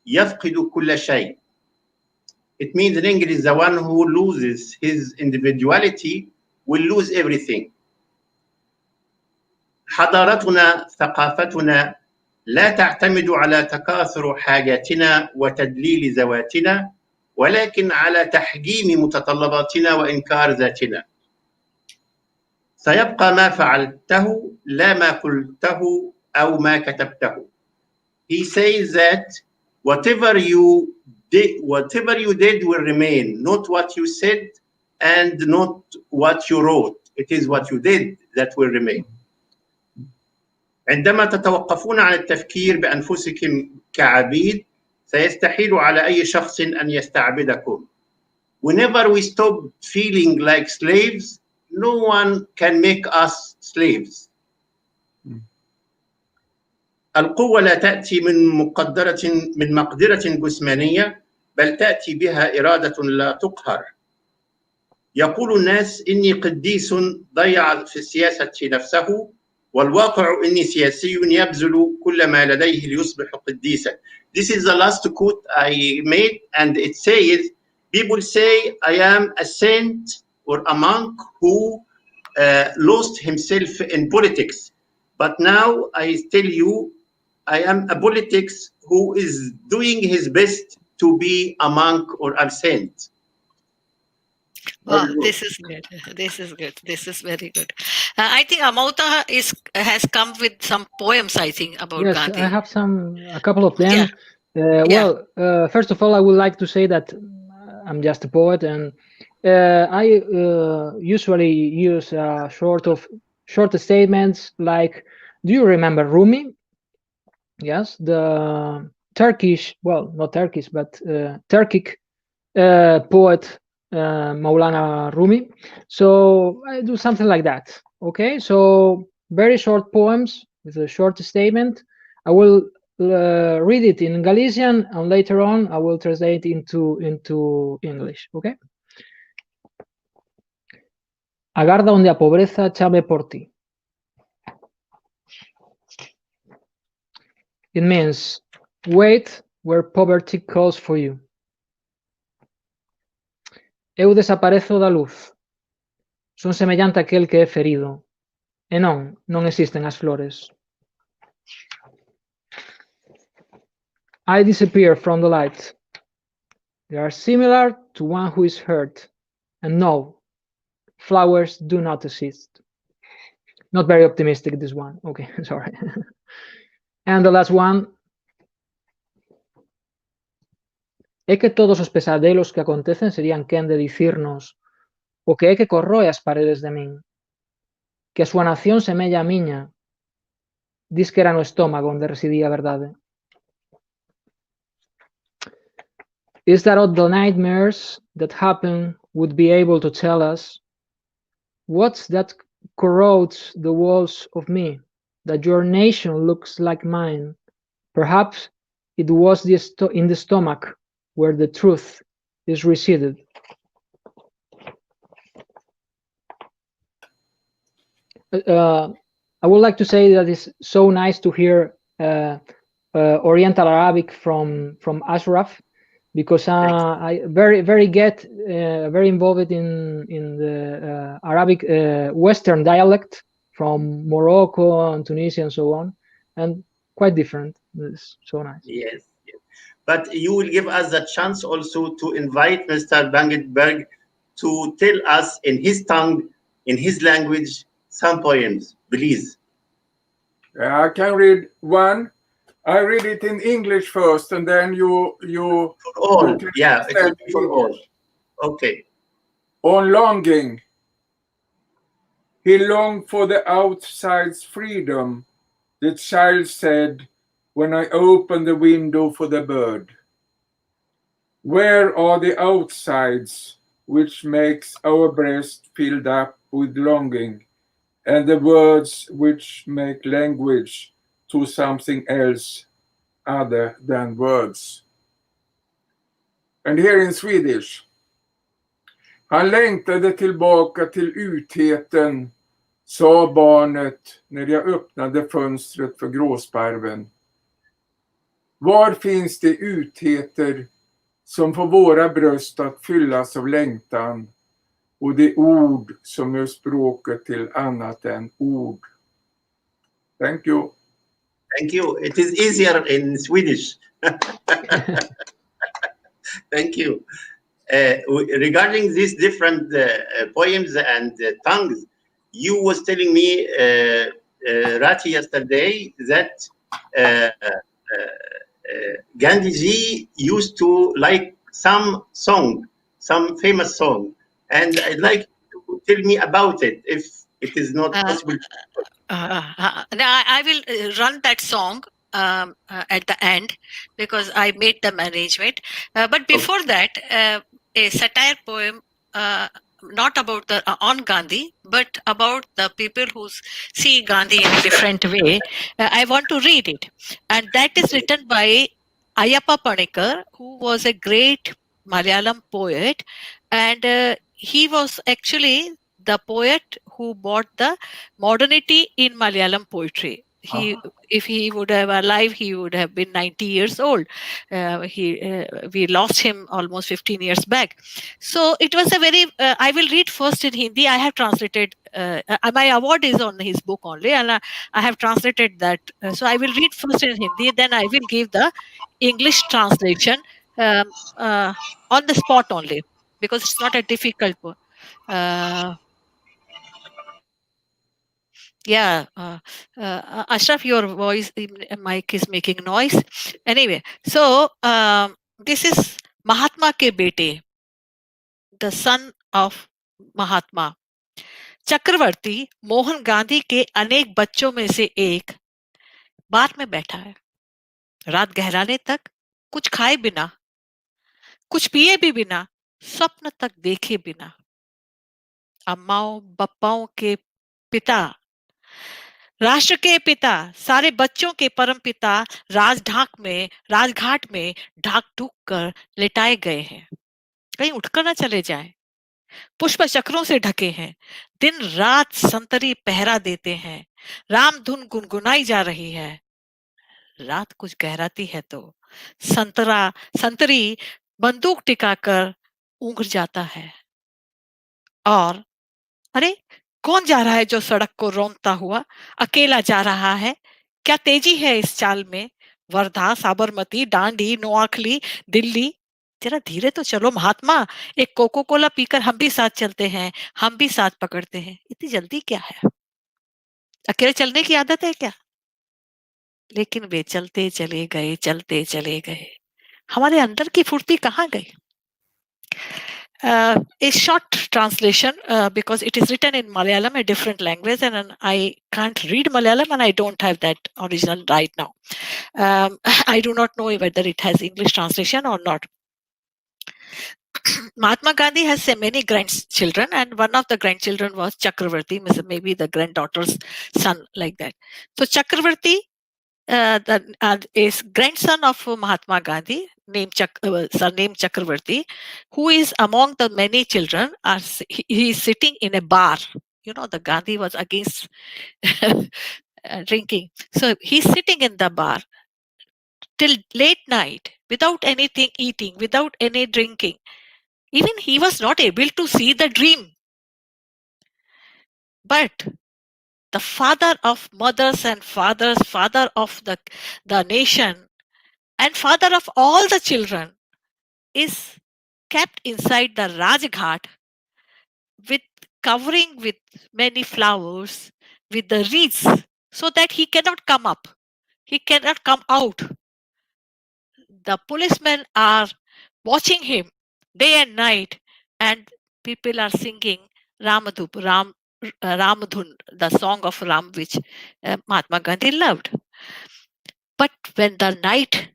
يفقد كل شيء. It means in English, the one who loses his individuality will lose everything. حضارتنا ثقافتنا لا تعتمد على تكاثر حاجاتنا وتدليل ذواتنا، ولكن على تحجيم متطلباتنا وإنكار ذاتنا. سيبقى ما فعلته لا ما قلته أو ما كتبته. He says that whatever you did will remain, not what you said and not what you wrote. It is what you did that will remain. عندما تتوقفون عن التفكير بأنفسكم كعبيد سيستحيل على أي شخص أن يستعبدكم. Whenever we stop feeling like slaves, no one can make us slaves. القوة لا تأتي من مقدرة جسمانية، بل تأتي بها إرادة لا تقهر. يقول الناس إني قديس ضيع في السياسة نفسه، والواقع إني سياسي يبذل كل ما لديه ليصبح قديسا. This is the last quote I made, and it says, people say I am a saint or a monk who lost himself in politics. But now I tell you, I am a politics who is doing his best to be a monk or a saint. Wow, this is good. This is good. This is very good. I think Amauta has come with some poems, I think, about Gandhi. Yes, I have a couple of them. Yeah. Well, first of all, I would like to say that I'm just a poet, and I usually use short statements like, do you remember Rumi? Yes, the Turkish, well, not Turkish, but Turkic poet Maulana Rumi. So I do something like that. Okay, so very short poems with a short statement. I will read it in Galician, and later on I will translate into English. Okay. Agarda onde a pobreza chame por ti. It means wait where poverty calls for you. Eu desaparezo da luz. Son semellante aquel que é ferido. E non existen as flores. I disappear from the light. They are similar to one who is hurt. And no, flowers do not exist. Not very optimistic, this one. Okay, sorry. And the last one. É que todos os pesadelos que acontecen serían quen de dicirnos o que é que corroe as paredes de min, que a súa nación semella a miña, dis que era no estómago onde residía a verdade. Is that all the nightmares that happen would be able to tell us what's that corrodes the walls of me, that your nation looks like mine? Perhaps it was in the stomach where the truth is resided. I would like to say that it's so nice to hear Oriental Arabic from Ashraf, because I very involved in the Arabic Western dialect from Morocco and Tunisia and so on, and quite different. It's so nice. Yes. But you will give us the chance also to invite Mr. Bengt Berg to tell us in his tongue, in his language, some poems, please. I can read one. I read it in English first, and then you for all. Yeah, it will be for all. Okay. On longing. He longed for the outside's freedom, the child said, when I opened the window for the bird. Where are the outsides which makes our breast filled up with longing, and the words which make language to something else other than words? And here in Swedish. Han längtade tillbaka till utheten, sa barnet när jag öppnade fönstret för gråsparven. Var finns det utheter som får våra bröst att fyllas av längtan och det ord som gör språket till annat än ord? Thank you. Thank you. It is easier in Swedish. Thank you. Regarding these different poems and tongues, you was telling me, Rati, yesterday that Gandhi used to like some song, some famous song, and I'd like to tell me about it if it is not possible. I will run that song at the end because I made the management. But before that, a satire poem, not about the on Gandhi, but about the people who see Gandhi in a different way. I want to read it, and that is written by Ayyappa Panikar, who was a great Malayalam poet, and he was actually the poet who brought the modernity in Malayalam poetry. If he would have alive, he would have been 90 years old. We lost him almost 15 years back. So it was a very, I will read first in Hindi. I have translated, my award is on his book only, and I have translated that. So I will read first in Hindi, then I will give the English translation on the spot only, because it's not a difficult book. Yeah, Ashraf, your voice mic is making noise. Anyway, so this is Mahatma ke bete, the son of Mahatma. चक्रवर्ती मोहन गांधी के अनेक बच्चों में से एक बार में बैठा है, रात गहराने तक कुछ खाए बिना, कुछ पिए भी बिना, स्वप्न तक देखे बिना, अम्माओं बप्पाओं के पिता, राष्ट्र के पिता, सारे बच्चों के परम पिता राजघाट में ढाक ढूक कर लिटाए गए हैं, कहीं उठकर ना चले जाएं। पुष्प चक्रों से ढके हैं, दिन रात संतरी पहरा देते हैं, राम धुन गुनगुनाई जा रही है। रात कुछ गहराती है तो संतरी बंदूक टिकाकर ऊँघ जाता है। और अरे कौन जा रहा है जो सड़क को रौंदता हुआ, अकेला जा रहा है, क्या तेजी है इस चाल में, वर्धा, साबरमती, डांडी, नोआखली, दिल्ली, जरा धीरे तो चलो महात्मा, एक कोको कोला पीकर हम भी साथ चलते हैं, हम भी साथ पकड़ते हैं, इतनी जल्दी क्या है। अकेले चलने की आदत है क्या? लेकिन वे चलते चले गए, चलते चले गए। हमारे अंदर की फुर्ती कहाँ गई? A short translation, because it is written in Malayalam, a different language, and I can't read Malayalam, and I don't have that original right now. I do not know whether it has English translation or not. Mahatma Gandhi has many grandchildren, and one of the grandchildren was Chakravarti, maybe the granddaughter's son, like that. So Chakravarti is grandson of Mahatma Gandhi, surnamed Chakravarti, who is among the many children. He is sitting in a bar. You know, the Gandhi was against drinking. So he's sitting in the bar till late night without anything eating, without any drinking. Even he was not able to see the dream. But the father of mothers and fathers, father of the nation, and father of all the children, is kept inside the Rajghat with covering with many flowers with the wreaths, so that he cannot come up, he cannot come out. The policemen are watching him day and night, and people are singing Ramadhun, the song of Ram, which Mahatma Gandhi loved. But when the night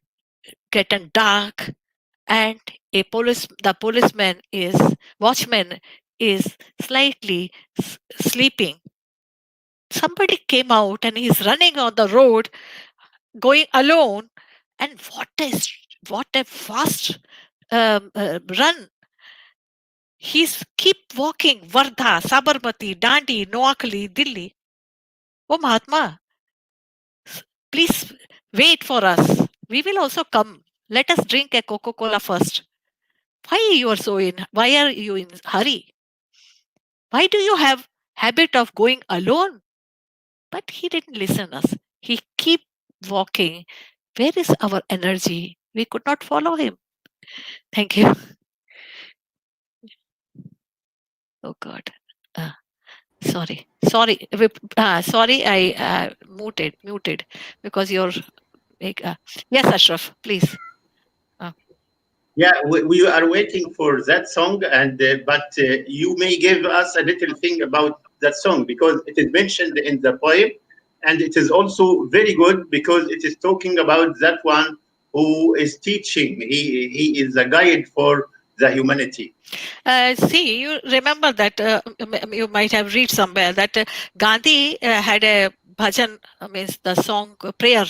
getting dark, and the watchman is slightly sleeping, somebody came out and he's running on the road, going alone, and what a fast run. He's keep walking. Wardha, Sabarmati, Dandi, Noakhali, Delhi. Oh Mahatma, please wait for us. We will also come. Let us drink a Coca-Cola first. Why are you in hurry? Why do you have habit of going alone? But he didn't listen us. He keep walking. Where is our energy? We could not follow him. Thank you. Oh God. Uh, sorry. Sorry, I muted because you're. Yes, Ashraf, please. Yeah, we are waiting for that song, and but you may give us a little thing about that song, because it is mentioned in the poem, and it is also very good because it is talking about that one who is teaching. He is a guide for the humanity. See, you remember that you might have read somewhere that Gandhi had a bhajan, means the song prayer,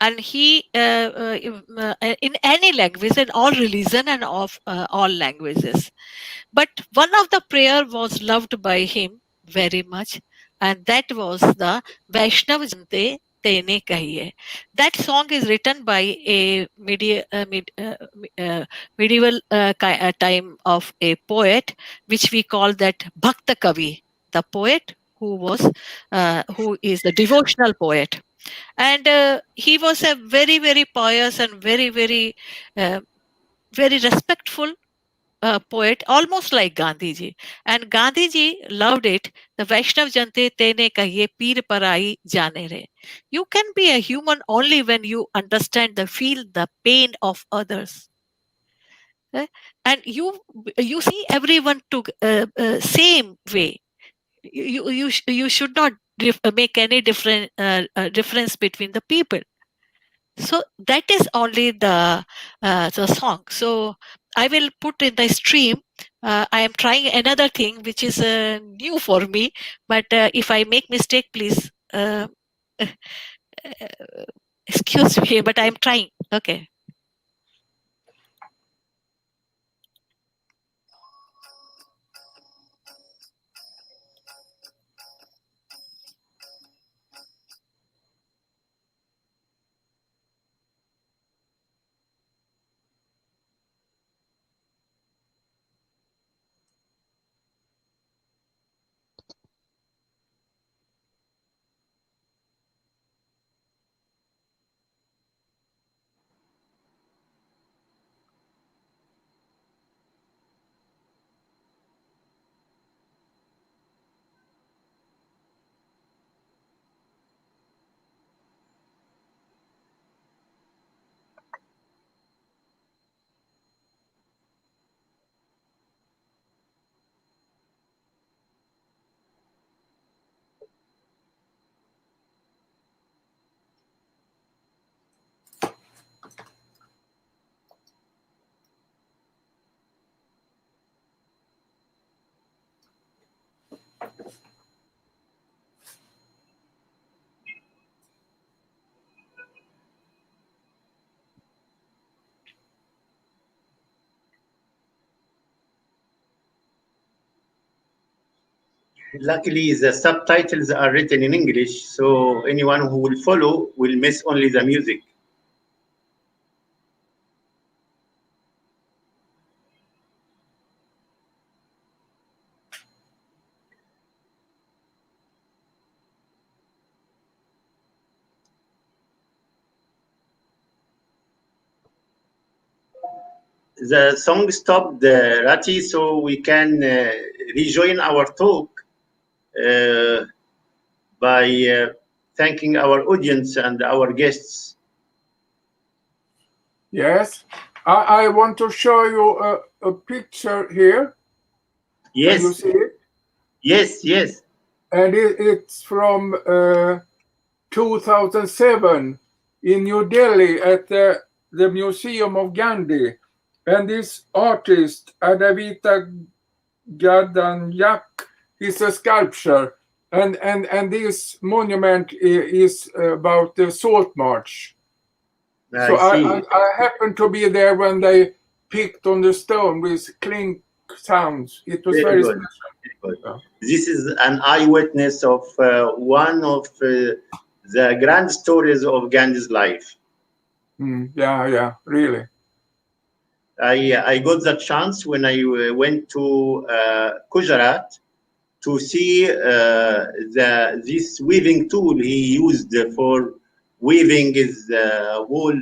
and he in any language, in all religion and of all languages. But one of the prayer was loved by him very much, and that was the Vaishnav Jante Tene Kahiye. That song is written by a medieval time of a poet, which we call that Bhakta Kavi, the poet who is the devotional poet, and he was a very very pious and uh, very respectful poet, almost like Gandhiji. And Gandhiji loved it. The Vaishnav Jante Tene Kahiye Peer Parai Jane Re. You can be a human only when you understand feel the pain of others. And you see everyone to same way. You should not make any difference between the people. So that is only the song. So I will put in the stream. I am trying another thing which is new for me, but if I make mistake, please excuse me. But I am trying. Okay. Luckily, the subtitles are written in English, so anyone who will follow will miss only the music. The song stopped, Rati, so we can rejoin our talk by thanking our audience and our guests. Yes, I want to show you a picture here. Yes. Can you see it? Yes, yes. And it's from 2007 in New Delhi at the Museum of Gandhi. And this artist, Adavita Gadanyak, is a sculpture. And this monument is about the Salt March. So I happened to be there when they picked on the stone with clink sounds. It was very good. special. Good. This is an eyewitness of one of the grand stories of Gandhi's life. Yeah, really. I got the chance when I went to Gujarat to see this weaving tool he used for weaving his wool,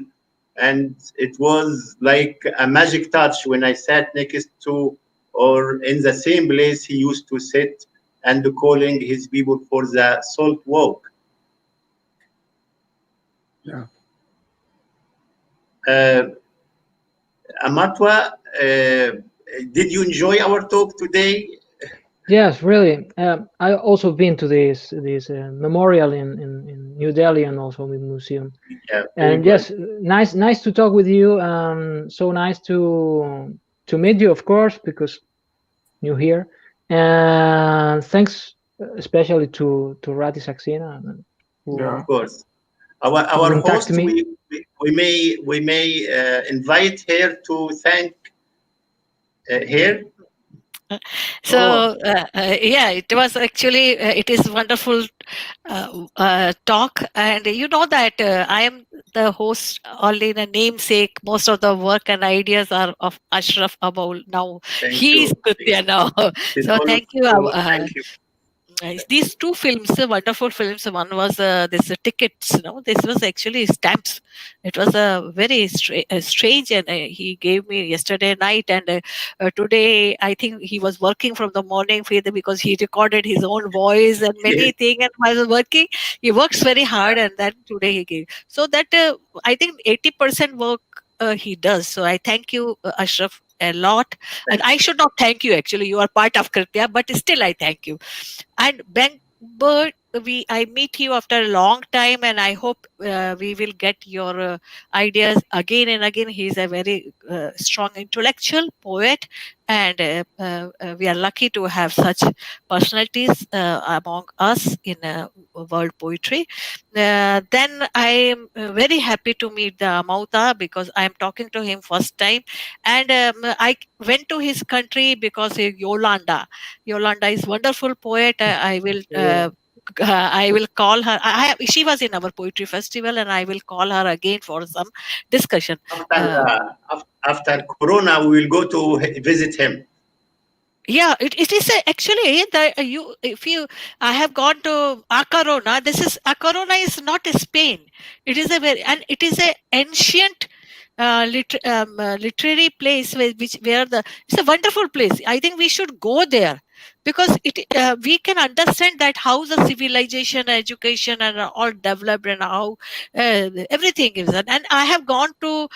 and it was like a magic touch when I sat next to or in the same place he used to sit and calling his people for the salt walk. Yeah. Amatwa, did you enjoy our talk today? Yes, really. I also been to this memorial in New Delhi and also the museum. Yeah, and yes, nice to talk with you. So nice to meet you, of course, because you're here. And thanks especially to Rati Saxena. Of course. Our host, we may invite her to thank her. So yeah, it was actually it is wonderful talk, and you know that I am the host only in a namesake. Most of the work and ideas are of Ashraf Aboul. Now he's Kritya now. So thank you. Thank you. These two films, wonderful films. One was this tickets. This was actually stamps. It was a very strange, and he gave me yesterday night, and today I think he was working from the morning because he recorded his own voice and many things. And while working, he works very hard, and then today he gave. So that I think 80% work he does. So I thank you, Ashraf, a lot. And I should not thank you. Actually, you are part of Kritya, but still I thank you. And Bengt Berg, I meet you after a long time, and I hope we will get your ideas again and again. He's a very strong intellectual poet, and we are lucky to have such personalities among us in world poetry. Then I am very happy to meet the Amauta because I am talking to him first time, and I went to his country because Yolanda is wonderful poet. I will call her. She was in our poetry festival, and I will call her again for some discussion. After Corona, we will go to visit him. Yeah, it is actually I have gone to Acarona. Acarona is not Spain. It is it is a ancient literary place where it's a wonderful place. I think we should go there because we can understand that how the civilization, education, and all developed, and how everything is. And I have gone to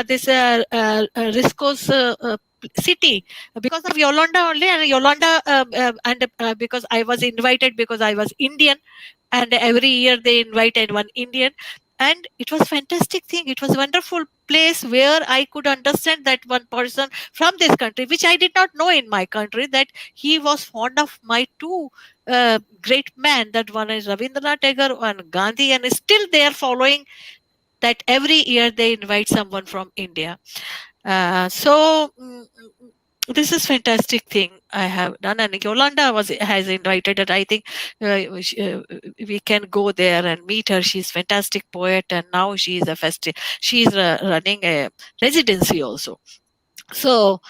this Risco's city because of Yolanda only, and Yolanda because I was invited because I was Indian, and every year they invite one Indian. And it was fantastic thing. It was a wonderful place where I could understand that one person from this country, which I did not know in my country, that he was fond of my two great men. That one is Rabindranath Tagore and Gandhi, and still they are following that every year they invite someone from India. So this is fantastic thing I have done, and Yolanda has invited her. I think we can go there and meet her. She's fantastic poet, and now she's running a residency also. So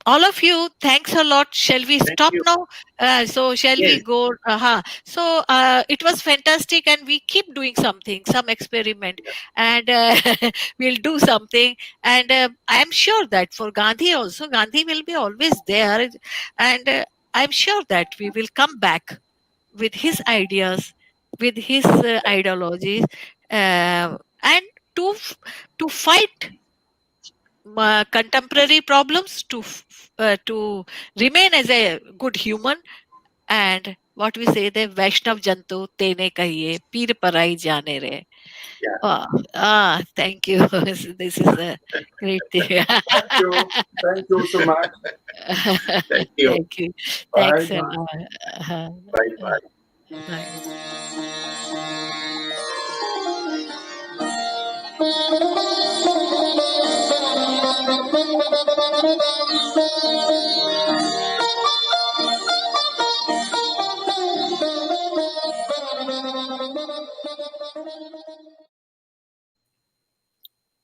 all of you, thanks a lot. Shall we Thank stop you. now? So shall we Yes. go? So it was fantastic, and we keep doing something, some experiment, and we'll do something. And I'm sure that for Gandhi also, Gandhi will be always there, and I'm sure that we will come back with his ideas, with his ideologies, and to fight contemporary problems, to remain as a good human, and what we say, the Vaishnav Jantu tene kahiye peer parai jane re. Yeah. Thank you. This is a great thing. Thank you so much. Thank you. Thank you. Bye. Thanks a lot. Bye bye. Bye.